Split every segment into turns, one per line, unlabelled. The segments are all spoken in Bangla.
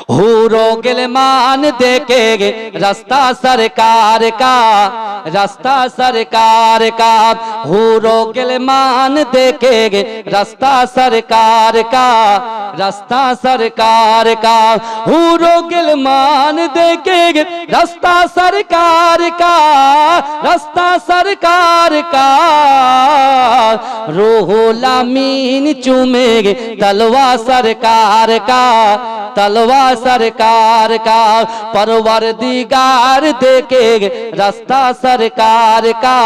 हूरो गिलमान देखेंगे रास्ता सरकार का, रास्ता सरकार का। हूरो गिलमान देखेंगे रास्ता सरकार का, रास्ता सरकार का। हूरो गिलमान देखेंगे रास्ता सरकार का, रास्ता सरकार का। रूहुल अमीन चूमेंगे तलवा सरकार का, तलवा सरकार का। परवरदिगार देखेंगे रास्ता सरकार का,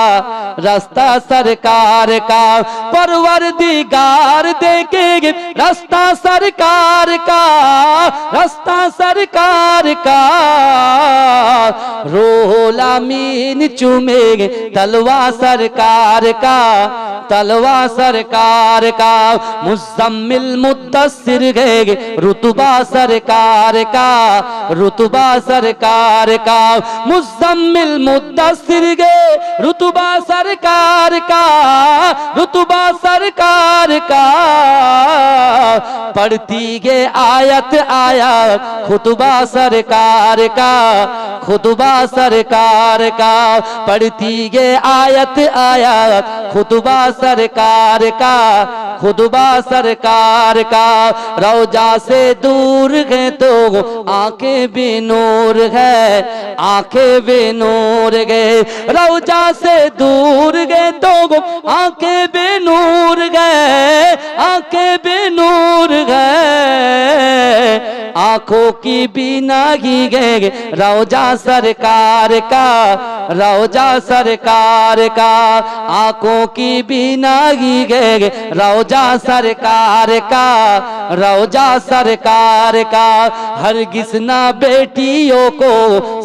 रास्ता सरकार का। परवरदिगार देखेंगे रास्ता सरकार का, रास्ता सरकार का। रूहुल अमीन चूमेंगे तलवा सरकार का, तलवा सरकार का। मुज़म्मिल मुद्दस्सिर गए रुतबा सरकार का, रुतबा सरकार का। मुज़म्मिल मुद्दस्सिर गए रुतबा सरकार का, रुतबा सरकार का। पढ़ती गे आयत आयत खुतबा सरकार का, खुतबा सरकार का। पढ़ती गे आयत आयत खुतबा सरकार का, खुतबा सरकार का। रौजा से दूर है तो आंखें भी नूर है, आंखें भी नूर गए। रौजा से दूर गए तो आंखें भी नूर गए, आंखें भी नूर गए। आंखों की बीनागी गए रौजा सरकार का, रौजा सरकार का। आंखों की बीनागी गए रौजा सरकार का, रौजा सरकार का। हरगिज़ ना बेटियों को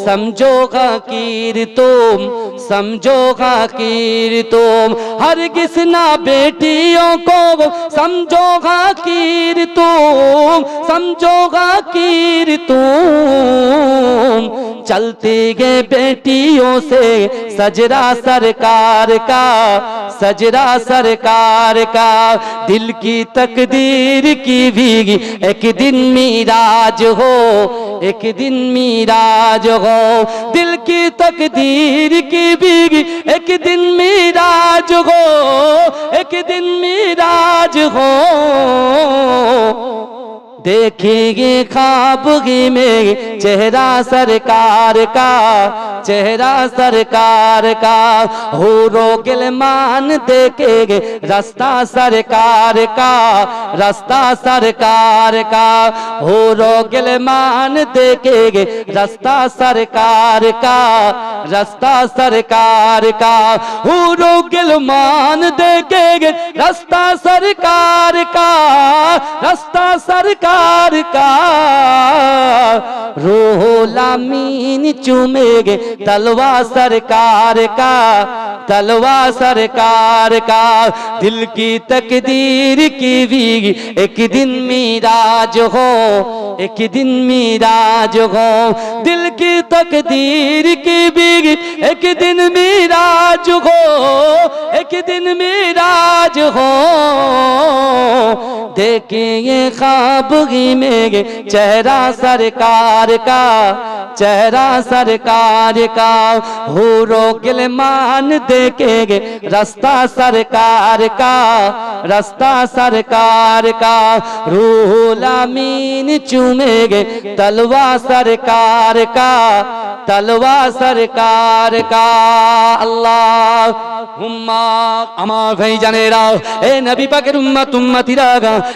समझो हकीर तुम, समझो हकीर तुम। हरगिज़ ना बेटियों को समझो हकीर तुम, समझो हकीर तुम। चलते गए बेटियों से सजरा सरकार का, सजरा सरकार का। दिल की तकदीर की भी एक दिन मीराज हो, एक दिन मीराज हो। दिल की तकदीर की भी एक दिन मीराज हो, एक दिन मीराज हो। देखेंगे ख्वाब में चेहरा सरकार का, चेहरा सरकार का। हूरो गिलमान देखेंगे रास्ता सरकार का, रास्ता सरकार का। हूरो गिलमान देखेंगे रास्ता सरकार का, रास्ता सरकार का। हूरो गिलमान देखेंगे रास्ता सरकार का, रास्ता सरकार का। रूहुल अमीन चूमेंगे तलवा सरकार का, तलवा सरकार का। दिल की तकदीर की भी एक दिन मीराज हो, एक दिन मीराज हो। दिल की तकदीर की भी एक दिन मीराज हो, एक दिन मीराज हो। देखेंगे ख्वाब में चेहरा सरकार का, चेहरा सरकार का। हूरो गिलमान देखेंगे रास्ता सरकार का, रास्ता सरकार का। रूहुल अमीन चूमेंगे तलवा सरकार का, तलवा सरकार का। अल्लाहुम्मा আমার ভাই জানেরা, এ নবী পাকের উম্মত উম্মতিরা,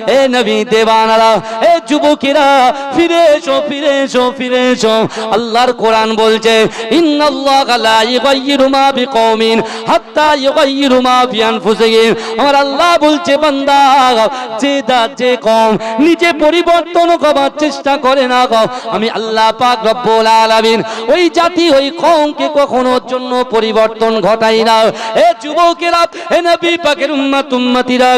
এ নবী দেওয়ানারা, এ যুবকেরা, ফিরে এসো, ফিরে এসো, ফিরে এসো। আল্লাহর কোরআন বলছে ইন্নাল্লাহা লা ইউগাইয়িরু মা বিকওমিন হাত্তা ইউগাইয়িরু মা ফি আনফুসিহিম। আমার আল্লাহ বলছে বান্দা, যে কওম নিজে পরিবর্তন করার চেষ্টা করে না, আমি আল্লাহ পাক রব্বুল আলামিন ওই জাতি ওই কওমকে কখনো জন্য পরিবর্তন ঘটাই না। এ যুবকেরা, এ নবী পাকের উম্মত উম্মতিরা,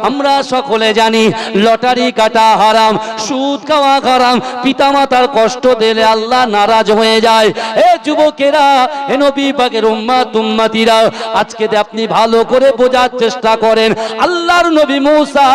আমরা সকলে জানি লটারি কাটা হারাম, সুদ খাওয়া হারাম, পিতামাতার কষ্ট দিলে আল্লাহ নারাজ হয়ে যায়। এ যুবকেরা, এ নবী পাকের উম্মত উম্মতিরা, আজকে আপনি ভালো করে বোঝার চেষ্টা করেন। আল্লাহর নবী মুসা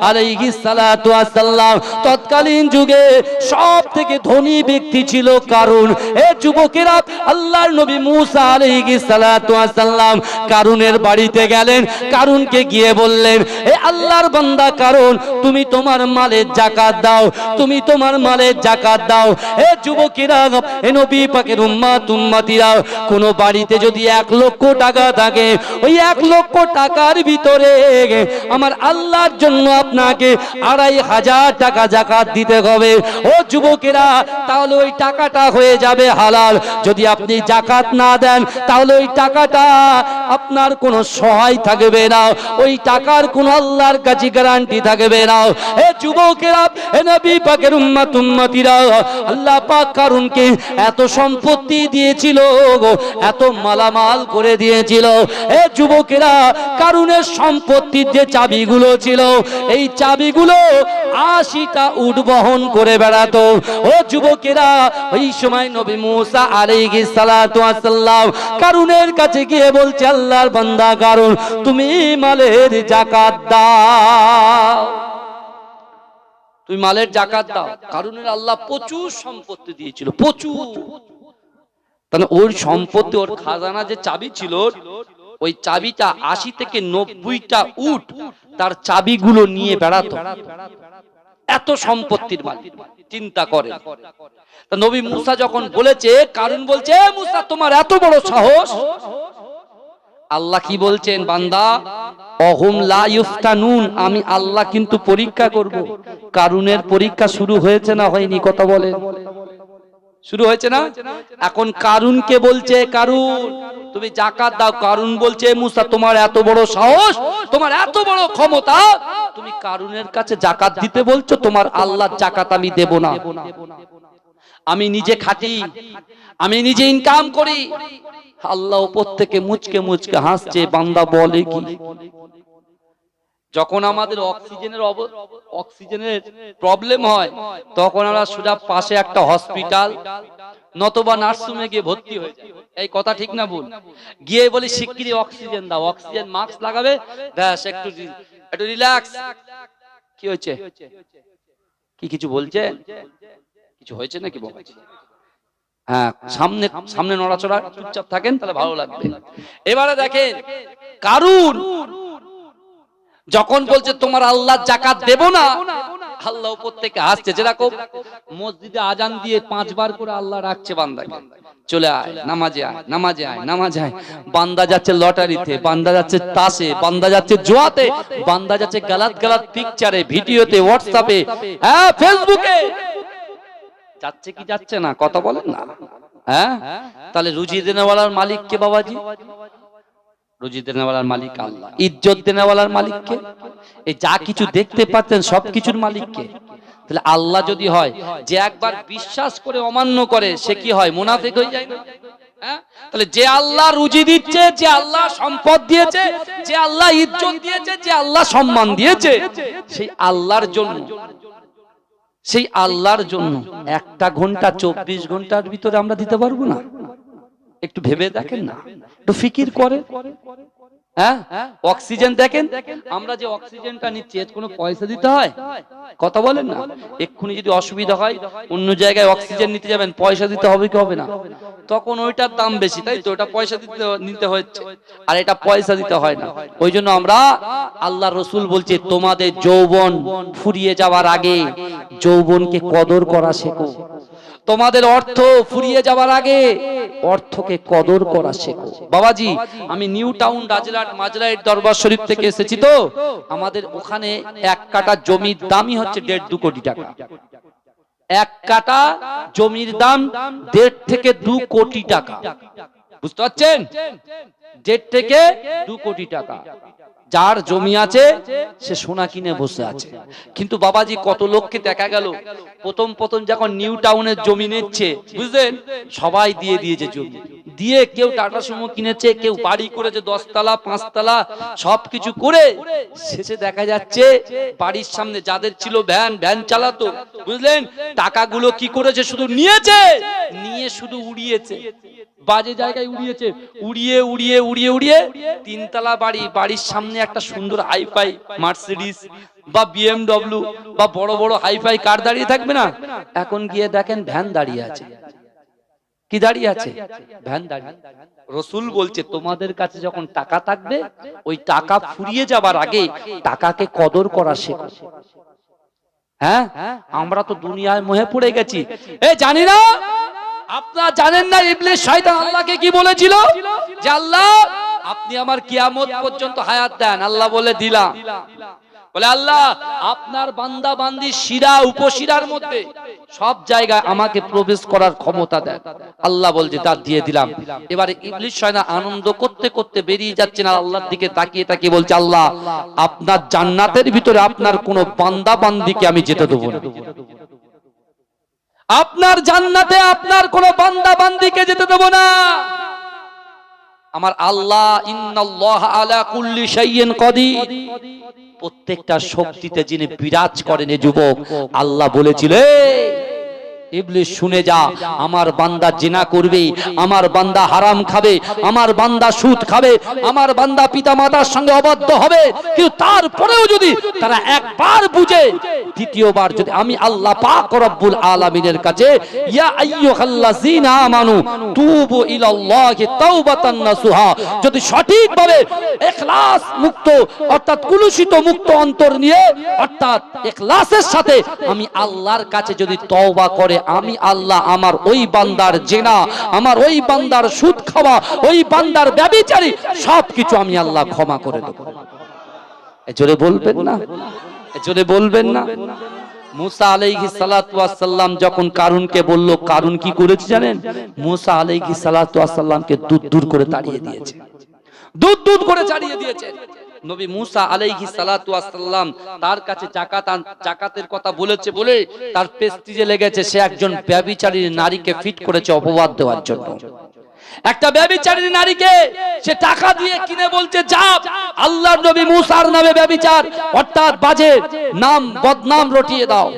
আলাইহিস সালাতু ওয়াস সালাম তৎকালীন যুগে সব থেকে ধনী ব্যক্তি ছিল কারুন। এ যুবকেরা, আল্লাহর নবী মুসা আলাইহিস সালাতু ওয়াস সালাম কারুনের বাড়িতে গেলেন। কারুনকে গিয়ে বললেন, এ আল্লাহর বান্দা কারুন, তুমি তোমার মালের যাকাত দাও, তুমি তোমার মালের যাকাত দাও। এ যুবকেরা, এ নবী পাকের উম্মত উম্মতিরা, কোন বাড়িতে যদি 1 লক্ষ টাকা থাকে, ওই 1 লক্ষ টাকার ভিতরে আমার আল্লাহর জন্য আপনাকে 2500 টাকা যাকাত দিতে হবে। ও যুবকেরা, তাহলে ওই টাকাটা হয়ে যাবে হালাল। যদি আপনি যাকাত না দেন, তাহলে ওই টাকাটা আপনার কোনো সহায় থাকবে না, ওই টাকার কোনো আল্লাহর কাছে গ্যারান্টি থাকবে না। এ যুবকেরা, এ নবী পাকের উম্মত উম্মতিরা, আল্লাহ পাক কারুনকে এত সম্পত্তি দিয়েছিল, এত মালামাল করে দিয়েছিল। এ যুবকেরা, কারুনের সম্পত্তির যে চাবিগুলো ছিল, এই চাবিগুলো 80টা উট বহন করে বেড়াতো। ও যুবকেরা, ওই সময় নবী মুসা আলাইহিস সালাতু ওয়াস সালাম কারুনের কাছে গিয়ে বলছে, আল্লাহর বান্দা কারুন, তুমি মালের যাকাত দাও, তুমি মালের যাকাত দাও। কারুনের আল্লাহ প্রচুর সম্পত্তি দিয়েছিল, প্রচুর। তাহলে ওর সম্পত্তি, ওর খাজানা যে চাবি ছিল, ওই চাবিটা 80 থেকে 90টা উট তার চাবিগুলো নিয়ে বেড়াতো। এত সম্পত্তির মালিক, চিন্তা করে। তা নবী মুসা যখন বলেছে, কারুন বলছে, মুসা তোমার এত বড় সাহস। আল্লাহ কি বলছেন, বান্দা, অহুম লা ইফতানুন, আমি আল্লাহ কিন্তু পরীক্ষা করব। কারুনের পরীক্ষা শুরু হয়েছে না হয়নি? কথা বলেন, শুরু হয়েছে না? এখন কারুনকে বলছে, কারুন তুমি যাকাত দাও। কারুন বলছে, মুসা তোমার এত বড় সাহস, তোমার এত বড় ক্ষমতা, তুমি কারুনের কাছে যাকাত দিতে বলছো? তোমার আল্লাহর যাকাত আমি দেব না। আমি নিজে খাটি, আমি নিজে ইনকাম করি। আল্লাহ উপর থেকে মুচকে মুচকে হাসছে। বান্দা বলে কি? যখন আমাদের অক্সিজেনের প্রবলেম হয়, তখন আমরা সোজা পাশে একটা হসপিটাল নতবা নার্সিংহোমে গিয়ে ভর্তি হয়ে যাই। এই কথা ঠিক না ভুল? গিয়ে বলি শিগগিরই অক্সিজেন দাও, অক্সিজেন মাস্ক লাগাবে, ব্যাস একটু রিল্যাক্স। কি হয়েছে? কি কিছু বলছে? কিছু হয়েছে নাকি? হ্যাঁ, সামনে সামনে নড়াচড়া, চুপচাপ থাকেন, তাহলে ভালো লাগবে। এবারে দেখেন, কারুন যখন বলছে তোমার আল্লাহ যাকাত দেব না, আল্লাহ উপর থেকে আসছে। যেরকম মসজিদে আজান দিয়ে 5 বার করে আল্লাহ রাখছে বান্দাকে, চলে আয় নামাজে, আয় নামাজে, আয় নামাজে আয়। বান্দা যাচ্ছে লটারিতে, বান্দা যাচ্ছে তাসে, বান্দা যাচ্ছে জুয়াতে, বান্দা যাচ্ছে গালাত গালাত পিকচারে, ভিডিওতে, হোয়াটসঅ্যাপে, হ্যাঁ ফেসবুকে যাচ্ছে কি যাচ্ছে না? কথা বলেন না। হ্যাঁ, তাহলে রুজি দেনেওয়ালার মালিক কে বাবাজি? রুজি দেনেওয়ালার মালিক আল্লাহ। ইজ্জত দেনেওয়ালার মালিক কে? এই যা কিছু দেখতে পাচ্ছেন সবকিছুর মালিক কে? তাহলে আল্লাহ যদি হয়, যে একবার বিশ্বাস করে অমান্য করে, সে কি হয়? মুনাফিক হয়ে যায় না? তাহলে যে আল্লাহ রুজি দিচ্ছে, যে আল্লাহ সম্পদ দিয়েছে, যে আল্লাহ ইজ্জত দিয়েছে, যে আল্লাহ সম্মান দিয়েছে, সেই আল্লাহর জন্য, সেই আল্লাহর জন্য 1 ঘন্টা 24 ঘন্টার ভিতরে আমরা দিতে পারবো না? একটু ভেবে দেখেন না, একটু ফিকির করে। হ্যাঁ, অক্সিজেন দেখেন, আমরা যে অক্সিজেনটা নিচ্ছি এর কোনো পয়সা দিতে হয়? কথা বলেন না। এক্ষুনি যদি অসুবিধা হয়, অন্য জায়গায় অক্সিজেন নিতে যাবেন, পয়সা দিতে হবে কি হবে না? তখন ওইটার দাম বেশি, তাই তো? ওটা পয়সা নিতে হচ্ছে, আর এটা পয়সা দিতে হয় না। ওই জন্য আমরা, আল্লাহ রসুল বলছে, তোমাদের যৌবন ফুরিয়ে যাওয়ার আগে যৌবনকে কদর করা শেখো। তোমাদের অর্থ ফুরিয়ে যাওয়ার আগে অর্থকে কদর করা শেখো। বাবাজি, আমি নিউ টাউন রাজরাট মাজরাইট দরবার শরীফ থেকে এসেছি। তো আমাদের ওখানে 1 কাঠা জমির দামই হচ্ছে 1.5-2 কোটি টাকা। 1 কাঠা জমির দাম 1.5 থেকে 2 কোটি টাকা। বুঝতে পারছেন? 1.5 থেকে 2 কোটি টাকা। যার জমি আছে সে সোনা কিনে বসে আছে। কিন্তু বাবাজি কত লোককে দেখা গেল প্রথম প্রথম যখন নিউ টাউনের জমি নিচ্ছে, বুঝলেন, সবাই দিয়ে দিয়েছে জমি, দিয়ে কেউ টাটা সুমো কিনেছে, কেউ বাড়ি করেছে 10 তলা 5 তলা সবকিছু করে, শেষে দেখা যাচ্ছে বাড়ির সামনে যাদের ছিল ভ্যান চালাতো, বুঝলেন, টাকাগুলো কি করেছে, শুধু নিয়েছে, নিয়ে শুধু উড়িয়েছে, বাজে জায়গায় উড়িয়েছে, উড়িয়ে 3 তলা বাড়ি, বাড়ির সামনে একটা সুন্দর হাইফাই মার্সিডিজ বা BMW বা বড় বড় হাইফাই কার দাঁড়িয়ে থাকবে না, এখন গিয়ে দেখেন ভ্যান দাঁড়িয়ে আছে। কি দাঁড়িয়ে আছে? ভ্যান দাঁড়িয়ে। রাসূল বলছে তোমাদের কাছে যখন টাকা থাকবে ওই টাকা ফুরিয়ে যাবার আগে টাকাকে কদর করা শেখো। হ্যাঁ, আমরা তো দুনিয়ায় মোহে পড়ে গেছি। জানি না আপনারা জানেন না ইবলিস শয়তান আল্লাহকে কি বলেছিল, যে আল্লাহ আপনি আমার কিয়ামত পর্যন্ত হায়াত দেন। আল্লাহ বলে দিলাম। বলে আল্লাহ আপনার বান্দা বান্দি শিরা উপশিরার মধ্যে সব জায়গায় আমাকে প্রবেশ করার ক্ষমতা দেন। আল্লাহ বলছে তা দিয়ে দিলাম। এবারে ইবলিস শয়তান আনন্দ করতে করতে বেরিয়ে যাচ্ছে না, আল্লাহর দিকে তাকিয়ে বলছে আল্লাহ আপনার জান্নাতের ভিতরে আপনার কোন বান্দা বান্দিকে আমি যেতে দেব না। আপনার জান্নাতে আপনার কোন বান্দা বান্দিকে যেতে দেব না। আমার আল্লাহ ইন্নাল্লাহা আলা কুল্লি শাইইন কাদির, প্রত্যেকটা শক্তিতে যিনি বিরাজ করেন। এ যুবক আল্লাহ বলেছিল ইবলিস শুনে যা, আমার বান্দা জিনা করবে, আমার বান্দা হারাম খাবে, আমার বান্দা সুদ খাবে, আমার বান্দা পিতা মাতার সঙ্গে অবাধ্য হবে, কিন্তু তারপরেও যদি তারা একবার বুঝে, দ্বিতীয়বার যদি আমি আল্লাহ পাক রব্বুল আলামিনের কাছে ইয়া আইয়ুহাল্লাযীনা আমানু তুবু ইলাল্লাহি তাওবাতান নাসুহা, যদি সঠিকভাবে ইখলাস মুক্ত অর্থাৎ কুলুষিত মুক্ত অন্তর নিয়ে অর্থাৎ ইখলাসের সাথে আমি আল্লাহর কাছে যদি তওবা করে, আমি আল্লাহ আমার ওই বান্দার জিনা, আমার ওই বান্দার সুদ খাওয়া, ওই বান্দার ব্যভিচারী সবকিছু আমি আল্লাহ ক্ষমা করে দেব। জোরে বলবেন না, জোরে বলবেন না। মুসা আলাইহিস সালাতু ওয়াস সালাম যখন কারুনকে বলল, কারুন কি করেছে জানেন? মুসা আলাইহিস সালাতু ওয়াস সালামকে দূর করে তাড়িয়ে দিয়েছে, দূর করে তাড়িয়ে দিয়েছে। নবী মুসা আলাইহিস সালাতু ওয়াস সালাম তার কাছে জাকাতের কথা বলেছে বলে তার প্রেস্টিজে লেগেছে, সে একজন ব্যভিচারী নারীকে ফিট করেছে অপবাদ দেওয়ার জন্য। একটা ব্যভিচারী নারীকে সে টাকা দিয়ে কিনে বলছে যা আল্লাহর নবী মুসার নামে ব্যভিচার অর্থাৎ বাজে নাম বদনাম রটিয়ে দাও।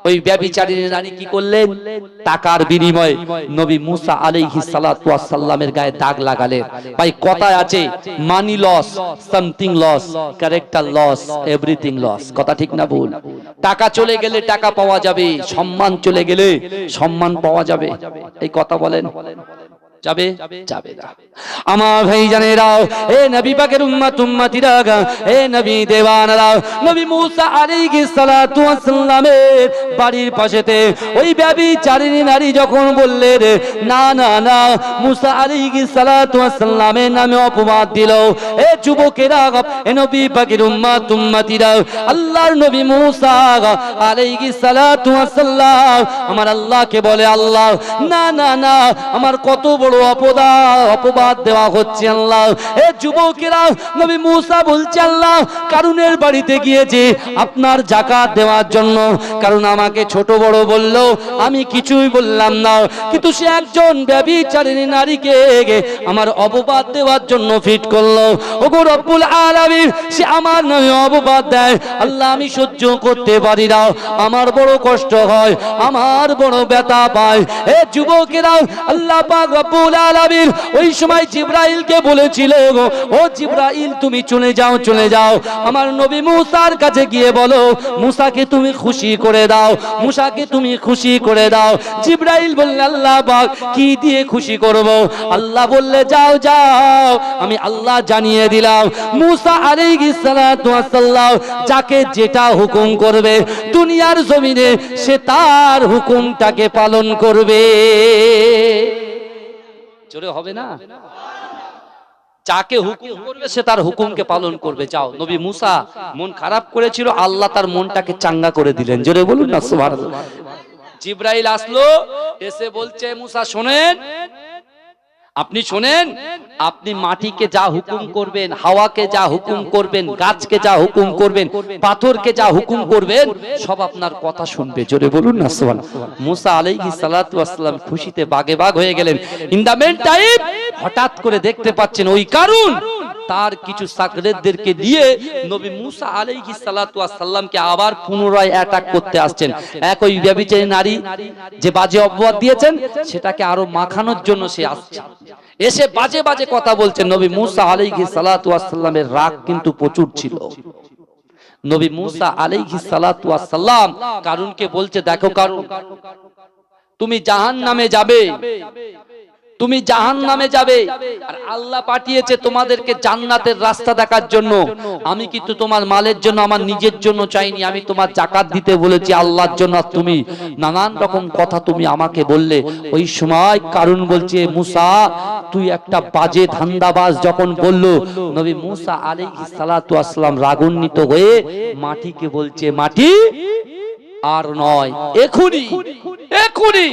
ওই ব্যভিচারী নারী কি করলেন? টাকার বিনিময়ে নবী মুসা আলাইহিস সালাতু ওয়াস সালামের গায়ে দাগ লাগালেন। ভাই কথায় আছে money loss, something loss, character loss, everything loss. কথা ঠিক না ভুল? টাকা চলে গেলে টাকা পাওয়া যাবে, সম্মান চলে গেলে সম্মান পাওয়া যাবে। এই কথা বলেন যাবে যাবে না। আমার ভাই জানেরা, এ নবী পাকের উম্মতিরা, এ নবী দেওয়ানরা, নবী মুসা আলাইহিস সালাতু ওয়াস সালামের বাড়ির পাশেতে ওই ব্যভিচারিণী নারী যখন বললেন না না না, মুসা আলাইহিস সালাতু ওয়াস সালামের নামে অপবাদ দিল। এ যুবকেরা, এ নবী পাকের উম্মতিরা, আল্লাহর নবী মুসা আলাইহিস সালাতু ওয়াস সালাম আমার আল্লাহকে বলে আল্লাহ না না না, আমার কত বড় অপবাদ দেওয়া হচ্ছে আল্লাহ। এ যুবকেরা, নবী মুসা বলছে আল্লাহ কারুনের বাড়িতে গিয়েছে আপনার যাকাত দেওয়ার জন্য, কারণ আমাকে ছোট বড় বলল, আমি কিছুই বললাম না, কিন্তু সে একজন ব্যভিচারিণী নারীকে আমার অপবাদ দেওয়ার জন্য ফিট করলো। ওগো রব্বুল আলামিন, সে আমার নামে অপবাদ দেয় আল্লাহ, আমি সহ্য করতে পারি না, আমার বড় কষ্ট হয়, আমার বড় ব্যথা পায়। এ যুবকেরা, আল্লাহ পাক রব্বুল আলামিন ওই সময় জিবরাইলকে বলেছিল, ও জিবরাইল তুমি চলে যাও আমার নবী মুসার কাছে গিয়ে বলো মুসাকে তুমি খুশি করে দাও, মুসাকে তুমি খুশি করে দাও। জিবরাইল বললেন আল্লাহ পাক কি দিয়ে খুশি করব? আল্লাহ বললে যাও আমি আল্লাহ জানিয়ে দিলাম মুসা আলাইহিস সালাতু ওয়াস সালাম যাকে যেটা হুকুম করবে দুনিয়ার জমিনে সে তার হুকুমটাকে পালন করবে। জোরে হবে না? যাকে হুকুম করবে সে তার হুকুমকে পালন করবে। যাও। নবী মুসা মন খারাপ করেছিল, আল্লাহ তার মনটাকে চাঙ্গা করে দিলেন। জোরে বলুন না সুবহানাল্লাহ। জিবরাইল আসলো, এসে বলছে মুসা শোনেন, আপনি শোনেন, আপনি মাটিকে যা হুকুম করবেন, হাওয়াকে যা হুকুম করবেন, গাছকে যা হুকুম করবেন, পাথরকে যা হুকুম করবেন, সব আপনার কথা শুনবে। জোরে বলুন না সুবহানাল্লাহ। মুসা আলাইহিস সালাতু ওয়াস সালাম খুশিতে বাগে বাগ হয়ে গেলেন। ইন দা মেন টাইম হঠাৎ করে দেখতে পাচ্ছেন ওই কারুন তার কিছু সাকরেদদেরকে দিয়ে নবী মুসা আলাইহিস সালাতু ওয়াস সালামকে আবার পুনরায় অ্যাটাক করতে আসছেন। এক ওই ব্যভিচারী নারী যে বাজে অপবাদ দিয়েছেন সেটাকে আরো মাখানোর জন্য সে আসছে, এসে বাজে বাজে কথা বলছেন। নবী মুসা আলাইহিস সালাতু ওয়াস সালামের রাগ কিন্তু প্রচুর ছিল। নবী মুসা আলাইহিস সালাতু ওয়াস সালাম কারুনকে বলছে, দেখো কারুন, তুমি জাহান্নামে যাবে, তুমি জাহান্নামে যাবে, আর আল্লাহ পাঠিয়েছে তোমাদেরকে জান্নাতের রাস্তা দেখার জন্য। আমি কিন্তু তোমার মালের জন্য, আমার নিজের জন্য চাইনি, আমি তোমার যাকাত দিতে বলেছি আল্লাহর জন্য। তুমি নানান রকম কথা তুমি আমাকে বললে। ওই সময় কারুন বলছে, মুসা তুই একটা বাজে ধান্দাবাজ। যখন বলল, নবী মুসা আলাইহিস সালাতু ওয়াস সালাম রাগান্বিত হয়ে মাটিকে বলছে, মাটি আর নয়, এখুনি এখুনি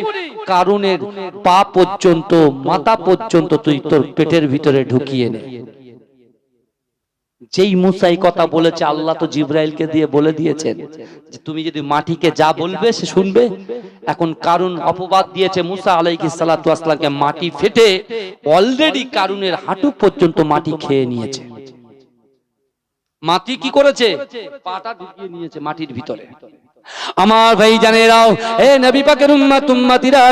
কারুনের পা পর্যন্ত, মাথা পর্যন্ত তুই তোর পেটের ভিতরে ঢুকিয়ে নে। যেই মুসা এই কথা বলেছে, আল্লাহ তো জিবরাইলকে দিয়ে বলে দিয়েছেন যে তুমি যদি মাটিকে যা বলবে সে শুনবে। এখন কারুন অপবাদ দিয়েছে মুসা আলাইহিস সালাতু ওয়াস সালামকে, মাটি ফেটে অলরেডি কারুনের হাঁটু পর্যন্ত মাটি খেয়ে নিয়েছে। মাটি কি করেছে? পাটা ঢুকিয়ে নিয়েছে মাটির ভিতরে। আমার ভাই জানেরাও, এ নবী পাকের উম্মত উম্মতিরা,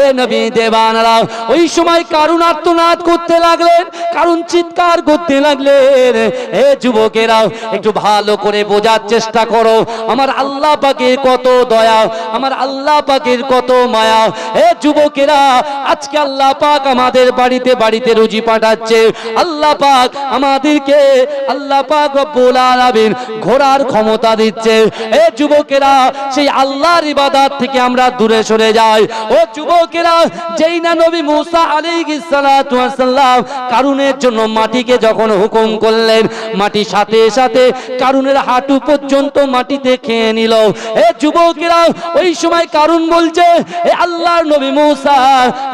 এ নবী দেবানারা, ওই সময় কারুন আর্তনাদ করতে লাগলেন, কারুন চিৎকার করতে লাগলেন। এ যুবকেরাও একটু ভালো করে বোঝার চেষ্টা করো, আমার আল্লাহ পাকের কত দয়া, আমার আল্লাহ পাকের কত মায়া। এ যুবকেরা, আজকে আল্লাহ পাক আমাদের বাড়িতে বাড়িতে রুজি পাঠাচ্ছে। আল্লাহ পাক আমাদেরকে, আল্লাহ পাক রব্বুল আলামিন ঘোরার ক্ষমতা দিচ্ছে। এ যুবকেরা, সেই আল্লাহর ইবাদত থেকে আমরা দূরে সরে যাই। ও যুবকেরা, যেই না নবী মুসা আলাইহিস সালাতু ওয়াস সালাম কারুনের জন্য মাটিকে যখন হুকুম করলেন, মাটি সাথে সাথে কারুনের হাঁটু পর্যন্ত মাটিতে খেয়ে নিল। এ যুবকেরা, ওই সময় কারুন বলছে, এ আল্লাহর নবী মুসা,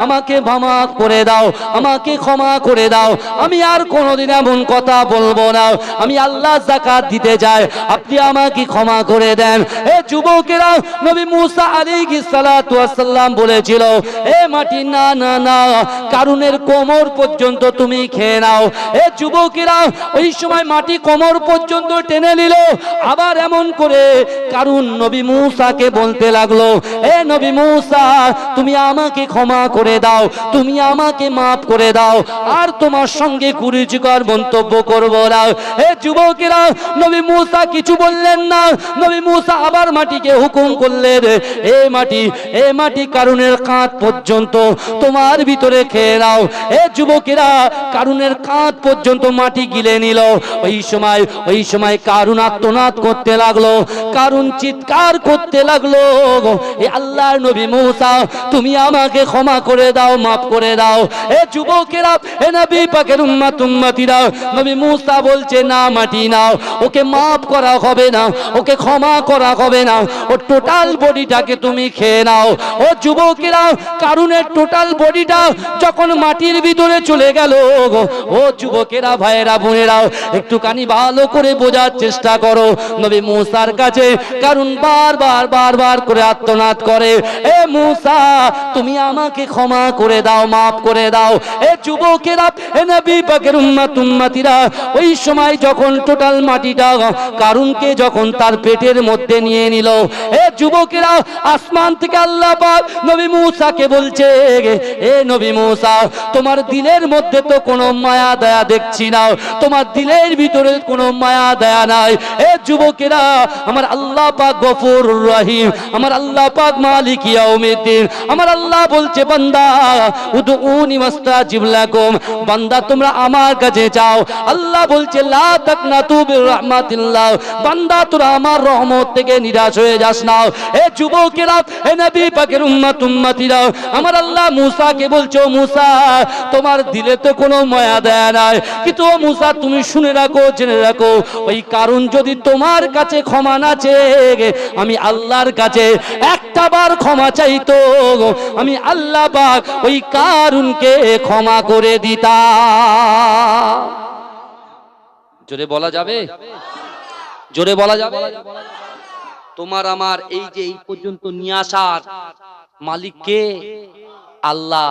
আমাকে ক্ষমা করে দাও, আমাকে ক্ষমা করে দাও, আমি আর কোনোদিন এমন কথা বলবো না, আমি আল্লাহ যাকাত দিতে যাই, আপনি আমাকে ক্ষমা করে দেন। এ যুবকেরা, নবী মুসা আলাইহিস সালাতু ওয়াস সালাম বলেছিল, এ মাটি না না না, কারুনের কোমর পর্যন্ত তুমি খেয়ে নাও। এ যুবকেরা, ওই সময় মাটি কোমর পর্যন্ত টেনে নিল। আবার এমন করে কারুন নবী মুসাকে বলতে লাগলো, এ নবী মুসা, তুমি আমাকে ক্ষমা করে দাও, তুমি আমাকে মাফ করে দাও, আর তোমার সঙ্গে কুরুচিকর মন্তব্য করব না। এ যুবকেরা, নবী মুসা কিছু বললেন না। নবী মুসা আবার মাটিকে হুকুম করলেন, এ মাটি, এ মাটি কারুনের কাঁধ পর্যন্ত তোমার ভিতরে খেয়ে নাও। এ যুবকেরা, কারুনের কাঁধ পর্যন্ত মাটি গিলে নিল। ওই সময় কারুন আর্তনাদ করতে লাগলো, কারুন চিৎকার করতে লাগলো, এ আল্লাহর নবী মুসা, তুমি আমাকে ক্ষমা করে দাও, মাফ করে দাও। এ যুবকেরা, এ নবী পাকের উম্মত উম্মতিরা, নবী মুসা বলছে, না মাটি নাও, ওকে মাফ করা হবে না, ওকে ক্ষমা করা হবে না, ও টোটাল বডিটাকে তুমি খেয়ে নাও। ও যুবকেরা, কারুনের টোটাল বডিটা যখন মাটির ভিতরে চলে গেল, ও যুবকেরা, ভাইয়েরা, বোনেরাও, একটুখানি ভালো করে বোঝার চেষ্টা করো। নবী মুসার কাছে কারুন বারবার বারবার করে আর্তনাদ করে, এ মুসা, তুমি আমাকে ক্ষমা করে দাও, মাফ করে দাও। এ যুবকেরা, এ নবী পাকের উম্মত উম্মতিরা, ওই সময় যখন টোটাল মাটিটা কারুনকে যখন তার পেটের মধ্যে নিয়ে নিল, এ যুবকেরা, আসমান থেকে আল্লাহ পাক নবী মুসাকে বলছে, এ নবী মুসা, তোমার দিলের মধ্যে তো কোনো মায়া দয়া দেখছি না, তোমার দিলের ভিতরে কোনো মায়া দয়া নাই। এ যুবকেরা, আমার আল্লাহ পাক গফুর রহিম, আমার আল্লাহ পাক মালিক ইয়াউমিদ্দিন, আমার আল্লাহ বলছে, বান্দা উদউনি মাস্তাজিব লাকুম, বান্দা তোমরা আমার কাছে যাও। আল্লাহ বলছে, লা তাকনাতু বির রাহমাতিল্লাহ, বান্দা তোরা আমার রহমত থেকে নিরাশ উদাস হয়ে যাস না। এ যুবকেরা, এ নবী পাকের উম্মত উম্মতিরা, আমার আল্লাহ মুসাকে বলছো, মুসা তোমার দিলে তো কোনো মায়া দয়া নাই, কিন্তু ও মুসা তুমি শুনে রাখো, জেনে রাখো, ওই কারণ যদি তোমার কাছে ক্ষমা না চেয়ে আমি আল্লাহর কাছে একটা বার ক্ষমা চাইতো, আমি আল্লাহ পাক ওই কারণকে ক্ষমা করে দিতাম। জোরে বলা যাবে? জোরে বলা যাবে? তোমার আমার এই যে এই পর্যন্ত নিয়ে আসার মালিক কে? আল্লাহ।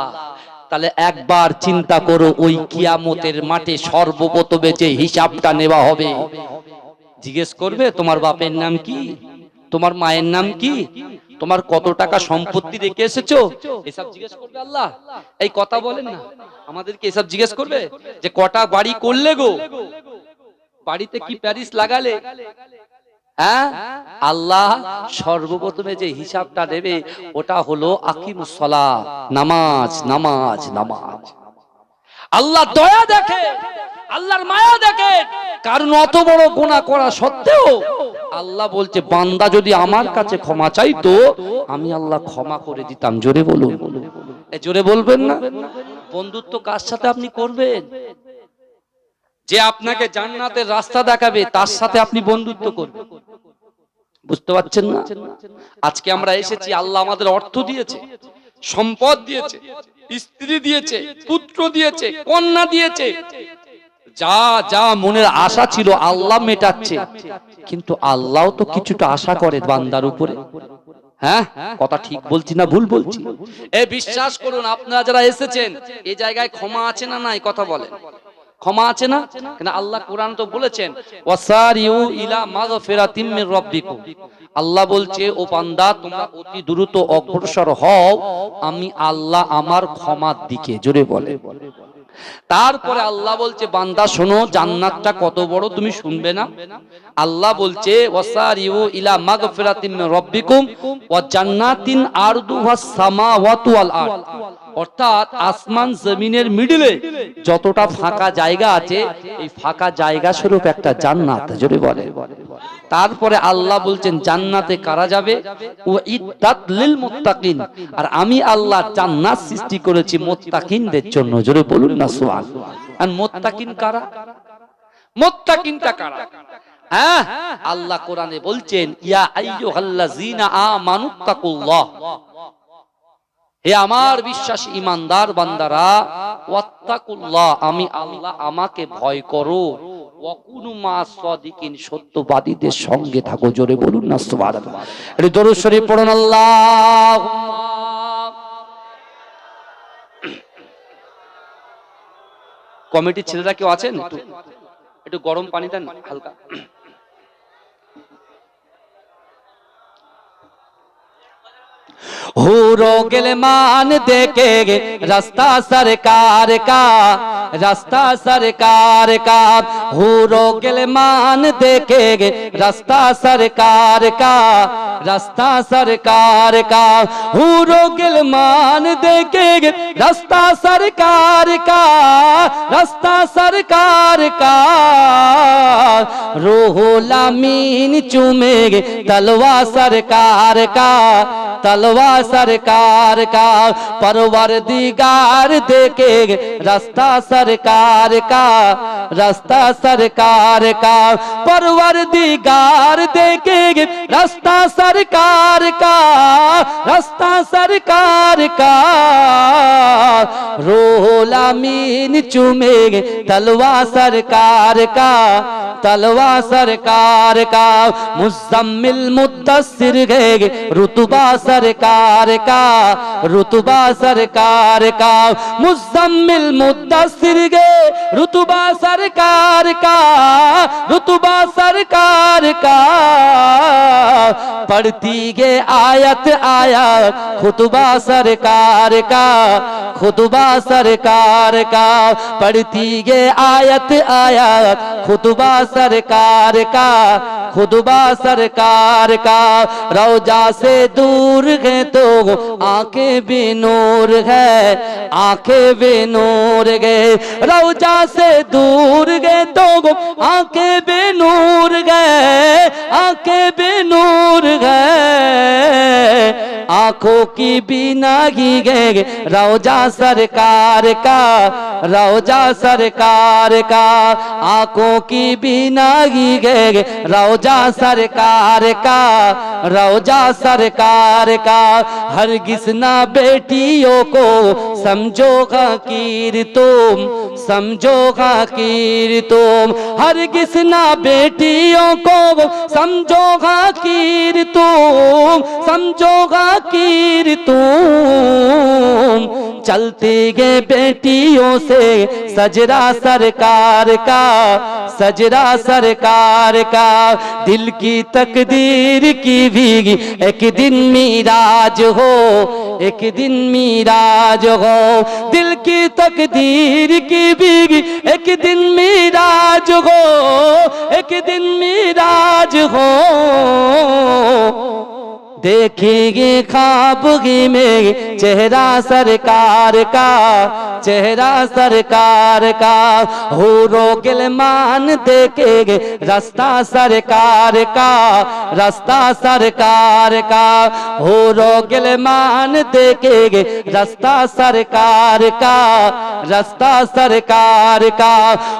তাহলে একবার চিন্তা করো, ওই কিয়ামতের মাঠে সর্বপ্রথমে যে হিসাবটা নেওয়া হবে, জিজ্ঞেস করবে তোমার বাপের নাম কি, তোমার মায়ের নাম কি, তোমার কত টাকা সম্পত্তি রেখে এসেছো, এসব জিজ্ঞেস করবে আল্লাহ। এই কথা বলেন না, আমাদেরকে এসব জিজ্ঞেস করবে যে কটা বাড়ি করলে গো, বাড়িতে কি প্যারিস লাগালে? হ্যাঁ, আল্লাহ সর্বপ্রথমে যে হিসাবটা নেবে ওটা হলো আকিমুস সালাহ, নামাজ নামাজ নামাজ। আল্লাহ দয়া দেখে, আল্লাহর মায়া দেখে, কারণ অত বড় গুনাহ করা সত্ত্বেও আল্লাহ বলছে বান্দা যদি আমার কাছে ক্ষমা চাইতো আমি আল্লাহ ক্ষমা করে দিতাম। জোরে বলুন, জোরে বলবেন না? বন্ধুত্ব কার সাথে আপনি করবেন? যে আপনাকে জান্নাতের রাস্তা দেখাবে তার সাথে আপনি বন্ধুত্ব করবেন। বুঝতে পারছেন না? আজকে আমরা এসেছি, আল্লাহ আমাদের অর্থ দিয়েছে, সম্পদ দিয়েছে, স্ত্রী দিয়েছে, পুত্র দিয়েছে, কন্যা দিয়েছে, যা যা মনের আশা ছিল আল্লাহ মেটাচ্ছে, কিন্তু আল্লাহও তো কিছুটা আশা করে বান্দার উপরে। হ্যাঁ, কথা ঠিক বলছি না ভুল বলছি? এ বিশ্বাস করুন, আপনারা যারা এসেছেন এই জায়গায় ক্ষমা আছে না নাই? কথা বলেন, ক্ষমা আছে না? কেন আল্লাহ কোরআন তো বলেছেন ওয়াসারিউ ইলা মাগফিরাতিম মির রাব্বিকুম। আল্লাহ বলছে ও বান্দা তোমরা অতি দ্রুত অগ্রসর হও আমি আল্লাহ আমার ক্ষমার দিকে। জোরে বলে। তারপরে আল্লাহ বলছে বান্দা শোনো জান্নাতটা কত বড় তুমি শুনবে না? আল্লাহ বলছে ওয়াসারিউ ইলা মাগফিরাতিম মির রাব্বিকুম ওয়া জান্নাতিন আরদুহাস সামাওয়াতু ওয়াল আরদ। অর্থাৎ আসমান জমিনের মিডলে যতটা ফাঁকা জায়গা আছে এই ফাঁকা জায়গা স্বরূপ একটা জান্নাত। জোরে বলে। তারপরে আল্লাহ বলছেন জান্নাতে কারা যাবে? উইদ্দাত লিল মুত্তাকিন। আর আমি আল্লাহ জান্নাত সৃষ্টি করেছি মুত্তাকিনদের জন্য। জোরে বলুন না সুবহানাল্লাহ। আর মুত্তাকিন কারা? মুত্তাকিনটা কারা? হ্যাঁ, আল্লাহ কোরআনে বলছেন ইয়া আইয়ুহাল্লাযিনা আমানুত্তাকুল্লাহ, হে আমার বিশ্বাসী ঈমানদার বান্দারা, ওয়াত্তাকুল্লাহ আমি আল্লাহ আমাকে ভয় করো, ওয়াকুনু মা'আস সাদিকিন সত্যবাদীদের সঙ্গে থাকো। জোরে বলুন না সুবহানাল্লাহ। এই দরুদ শরীফ পড়ুন আল্লাহুম্মা। কমিটির ছেলেরা কেউ আছেন? একটু গরম পানি দেন হালকা। हुरो गिलमान देखे रास्ता सरकार का, रास्ता सरकार का। हुरो गिलमान देखे रास्ता सरकार का, रास्ता सरकार का। हुरो गिलमान देखे रास्ता सरकार का, रास्ता सरकार का। रूहुल अमीन चूमेगे तलवा सरकार का, तलवा सरकार का। परवरदिगार देखेगे रास्ता सरकार का, रास्ता सरकार का। परवरदिगार देखेगे रास्ता सरकार का, रास्ता सरकार का। रूहुल अमीन चूमेगे तलवा सरकार का, तलवा सरकार का। मुज़म्मिल मुद्दस्सिर गए रुतबा सरकार का, रुतबा सरकार का। मुज़म्मिल मुद्दस्सिर गए रुतबा सरकार का, रुतबा सरकार का। पढ़ती गे आयत आयत खुतबा सरकार का, खुतबा सरकार का। पढ़ती गे आयत आयत खुतबा सरकार का, खुतबा सरकार का। रौजा से दूर है तो आंखें भी नूर है, आंखें भी नूर गए। रौजा से दूर गए तो आंखें भी नूर गए, आंखें भी नूर गए। आंखों की बीनागी गए रौजा सरकार का, रौजा सरकार का। आंखों की बीनागी गए रौजा सरकार का, रौजा सरकार का। हरगिज़ ना बेटियों को समझोगा कीर तुम, समझोगा कीर तुम। हरगिज़ ना बेटियों को समझोगा कीर तुम, समझोगा कीर तुम। चलती गए बेटियों से सजरा सरकार का, सजरा सरकार का। दिल की तकदीर की भी एक दिन मीराज हो, एक दिन मीराज हो। दिल की तकदीर की भी एक दिन मीराज हो, एक दिन मीराज हो। देखेंगे ख्वाब में चेहरा सरकार का, चेहरा सरकार का। हूरो गिलमान देखेंगे रास्ता सरकार का, रास्ता सरकार का। हूरो गिलमान देखेंगे रास्ता सरकार का, रास्ता सरकार का।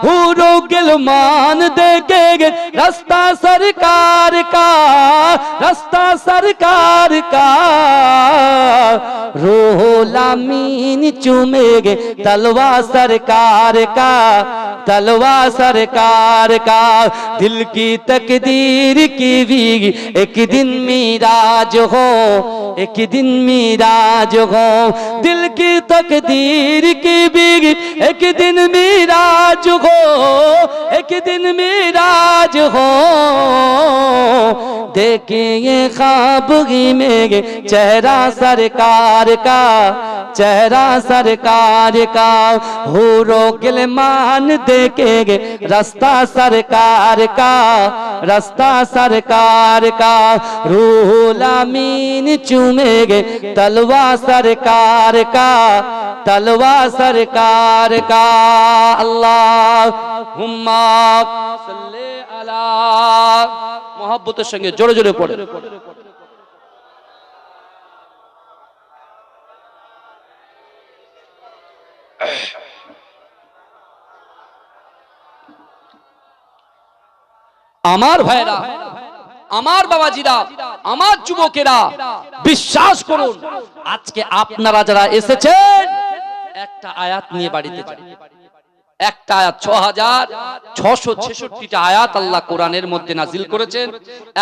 हूरो गिलमान देखेंगे रास्ता सरकार का, रास्ता सरकार का। रूहुल अमीन चूमेगे तलवा सरकार का, तलवा सरकार का। दिल की तकदीर की भी एक दिन मीराज हो, एक दिन मीराज हो। दिल की तकदीर की भी एक दिन मीराज हो, एक दिन मीराज हो। देखेंगे ख्वाब में चेहरा सरकार का, चेहरा सरकार का। हूरो गिलमान देखेंगे रास्ता सरकार का, रास्ता सरकार का। रूहुल अमीन चूमेगे तलवा सरकार का, तलवा सरकार का। अल्लाहुम्मा सल्ले अला। मोहब्बतेर संगे जोरे जोरे पड़े। আমার ভাইরা, আমার বাবাজিরা, আমার যুবকেরা, বিশ্বাস করুন আজকে আপনারা যারা এসেছেন একটা আয়াত নিয়ে বাড়িতে যান। একটা আয়াত 6666টা আয়াত আল্লাহ কোরআনের মধ্যে নাজিল করেছেন,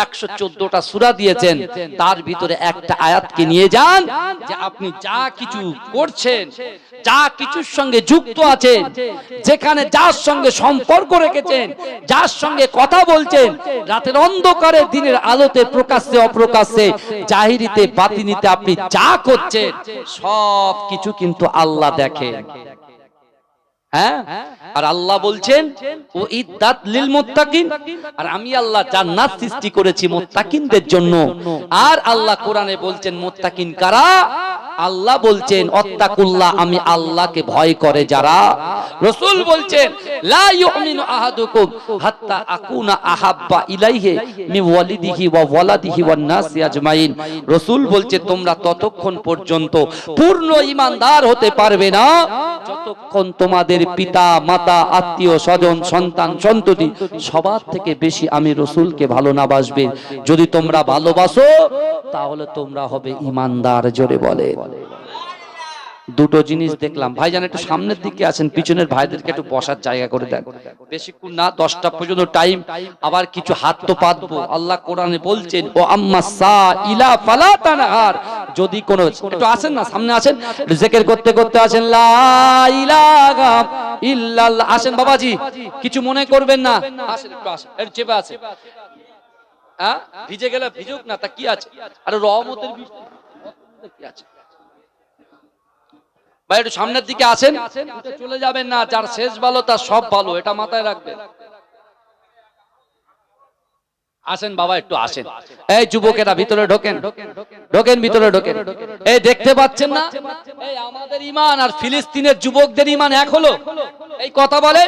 114টা সূরা দিয়েছেন। তার ভিতরে একটা আয়াতকে নিয়ে যান যে আপনি যা কিছু করছেন, যা কিছুর সঙ্গে যুক্ত আছেন, যেখানে যার সঙ্গে সম্পর্ক রেখেছেন, যার সঙ্গে কথা বলছেন, রাতের অন্ধকারে দিনের আলোতে, প্রকাশ্যে অপ্রকাশ্যে, জাহিরিতে বাতিনিতে আপনি যা করছেন সব কিছু কিন্তু আল্লাহ দেখেন। হ্যাঁ, আর আল্লাহ বলছেন ও ইদ্দাত লিল মুত্তাকিন, আর আমি আল্লাহ জান্নাত সৃষ্টি করেছি মুত্তাকিনদের জন্য। আর আল্লাহ কোরআনে বলছেন মুত্তাকিন কারা? আল্লাহ বলছেন অত্তাকুল্লাহ, আমি আল্লাহকে ভয় করে যারা। রাসূল বলছেন লা ইউমিনু আহাদুকুম হাত্তা আকুনা আহাব্বা ইলাইহি মিন ওয়ালিদিহি ওয়া ওয়ালাদিহি ওয়ান নাসি আজমাইন। রাসূল বলছে তোমরা ততক্ষণ পর্যন্ত পূর্ণ ঈমানদার হতে পারবে না যতক্ষণ তোমাদের পিতা মাতা আত্মীয় স্বজন সন্তান সন্ততি সবার থেকে বেশি আমি রাসূলকে ভালো না বাসবে। যদি তোমরা ভালোবাসো তাহলে তোমরা হবে ঈমানদার। জোরে বলে। দুটো জিনিস দেখলাম। ভাইজান একটু সামনের দিকে আছেন, পিছনের ভাইদেরকে একটু বসার জায়গা করে দেন। বেশিক্ষণ না, 10টা পর্যন্ত টাইম। আবার কিছু হাত তো পাতবো। আল্লাহ কোরআনে বলছেন ও আম্মা সাইলা ফালা তানহার। যদি কোনো একটু আসেন না, সামনে আসেন, জিকির করতে করতে আসেন লা ইলাহা ইল্লাল্লাহ। আসেন বাবাজি, কিছু মনে করবেন না, আসেন একটু আসেন। একটু চেপে আসেন। হ্যাঁ, ভিজে গেলে ভিজুক না, তা কি আছে? আরে রহমতের বৃষ্টি কি আছে? ভাই একটু সামনের দিকে আসেন, চলে যাবেন না। যার শেষ ভালো তার সব ভালো, এটা মাথায় রাখবেন। আসেন বাবা, একটু আসেন। এই যুবকেরা ভিতরে ঢোকেন, ঢোকেন ভিতরে ঢোকেন। এই দেখতে পাচ্ছেন না, এই আমাদের ঈমান আর ফিলিস্তিনের যুবকদের ঈমান এক হলো। এই কথা বলে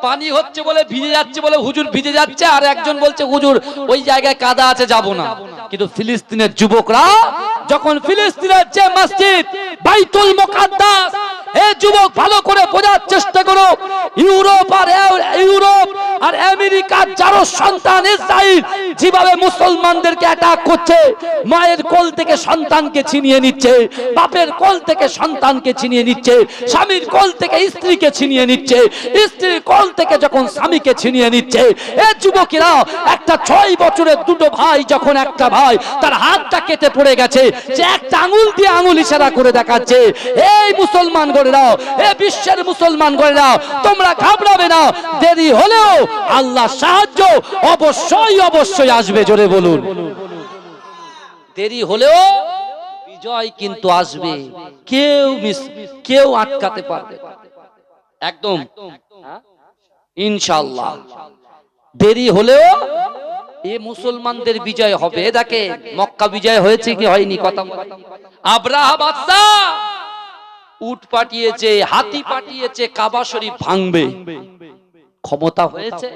পানি হচ্ছে বলে ভিজে যাচ্ছে, বলে হুজুর ভিজে যাচ্ছে, আর একজন বলছে হুজুর ওই জায়গায় কাদা আছে যাব না। কিন্তু ফিলিস্তিনের যুবকরা যখন ফিলিস্তিনের যে মসজিদ বাইতুল মুকাদ্দাস, এই যুবক ভালো করে বোঝার চেষ্টা করো, ইউরোপ আর আমেরিকার যারা সন্তান ইসরাইল যেভাবে মুসলমানদেরকে অ্যাটাক করছে, মায়ের কোল থেকে সন্তানকে ছিনিয়ে নিচ্ছে, বাপের কোল থেকে সন্তানকে ছিনিয়ে নিচ্ছে, স্বামীর কোল থেকে স্ত্রীকে ছিনিয়ে নিচ্ছে, স্ত্রীর কোল থেকে যখন স্বামীকে ছিনিয়ে নিচ্ছে, এই যুবকেরা একটা 6 বছরের দুটো ভাই, যখন একটা ভাই তার হাতটা কেটে পড়ে গেছে, সে একটা আঙুল দিয়ে আঙুল ইশারা করে দেখাচ্ছে, এই মুসলমান গড়েরাও, এই বিশ্বের মুসলমান গড়েরাও, তোমরা ঘাবড়াবে না, দেরি হলেও আল্লাহ সাহায্য অবশ্যই অবশ্যই আসবে। জোরে বলুন, দেরি হলেও বিজয় কিন্তু আসবে, কেউ আটকাতে পারবে একদম ইনশাআল্লাহ। দেরি হলেও এ মুসলমানদের বিজয় হবে। দেখে মক্কা বিজয় হয়েছে কি হয়নি? কথা আব্রাহা বাদশা উট পাঠিয়েছে, হাতি পাঠিয়েছে, কাবা শরীফ ভাঙবে, ক্ষমতা হয়েছে?